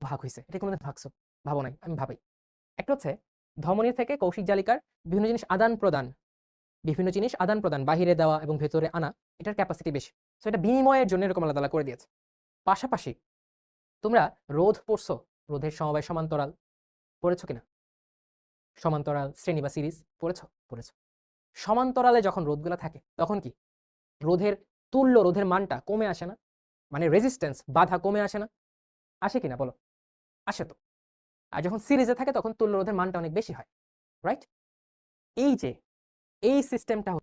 ভাগ হইছে। এটা কোনদিন ভাগছো? ভাবো নাই। আমি ভাবাই। একটা হচ্ছে ধমনী থেকে কৌশিক জালিকার বিভিন্ন জিনিস আদান-প্রদান, বাহিরে দেওয়া এবং ভেতরে আনা, এটার ক্যাপাসিটি বেশি। সো এটা বিনিময়ের জন্য এরকম আলাদা করে দিয়েছে। পাশাপাশি তোমরা রোধ পড়ছো? রোধের সমবায় সমান্তরাল পড়েছো কিনা? সমান্তরাল শ্রেণী বা সিরিজ পড়েছো? পড়েছো। সমান্তরালে যখন রোধগুলা থাকে তখন কি রোধের তুল্য রোধের মানটা কমে আসে না? মানে রেজিস্ট্যান্স বাধা কমে আসে না? আসে কিনা বলো? আসে তো। আর যখন সিরিজে থাকে তখন তুল্য রোধের মানটা অনেক বেশি হয়। রাইট? এই যে এই সিস্টেমটা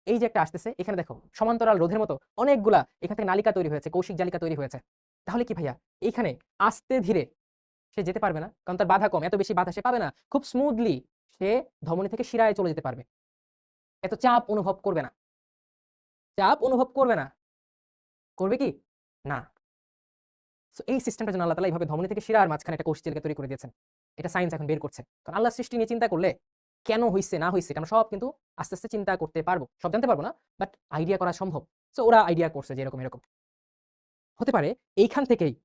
এই যে একটা আসতেছে এখানে দেখো সমান্তরাল রোধের মতো অনেকগুলা এখান থেকে নালিকা তৈরি হয়েছে, কৌশিক জালিকা তৈরি হয়েছে। তাহলে কি ভাইয়া এইখানে আস্তে ধীরে সে যেতে পারবে না? কারণ তার বাধা কম, এত বেশি বাধা সে পাবে না। খুব স্মুথলি সে ধমনী থেকে শিরায় চলে যেতে পারবে। এত চাপ অনুভব করবে না। চাপ অনুভব করবে না। করবে কি? না। সো এই সিস্টেমটার জন্য আল্লাহ তাআলা এইভাবে ধমনী থেকে শিরার মাঝখানে একটা কৌশিক জালিকা তৈরি করে দিয়েছেন। এটা সায়েন্স এখন বের করছে। কারণ আল্লাহর সৃষ্টি নিয়ে চিন্তা করলে কেন হইছে না হইছে এটা আমরা সব কিন্তু আস্তে, আস্তে চিন্তা করতে পারবো। সব জানতে পারবো না, বাট আইডিয়া করা সম্ভব। সো ওরা আইডিয়া করছে যে এরকম, এরকম। হতে পারে এইখান থেকেই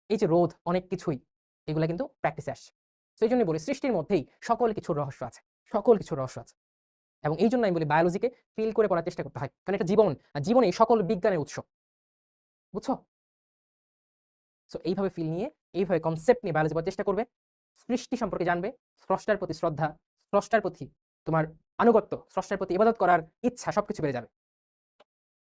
এই যে রোধ অনেক কিছুই এগুলা কিন্তু প্র্যাকটিসে আসছে। সো এইজন্যই বলি সৃষ্টির মধ্যেই সকল কিছুর রহস্য আছে। সকল কিছুর রহস্য আছে। এবং এইজন্য আমি বলি বায়োলজিকে ফিল করে পড়ার চেষ্টা করতে হয়। কারণ এটা জীবন, আর জীবনেই সকল বিজ্ঞানের উৎস। বুঝছো? সো এইভাবে ফিল নিয়ে, এইভাবে কনসেপ্ট নিয়ে বায়োলজি পড়ার চেষ্টা করবে। সৃষ্টি সম্পর্কে জানবে, স্রষ্টার প্রতি শ্রদ্ধা, স্রষ্টার প্রতি তোমার আনুগত্য, স্রষ্টার প্রতি ইবাদত করার ইচ্ছা সবকিছু বেড়ে যাবে।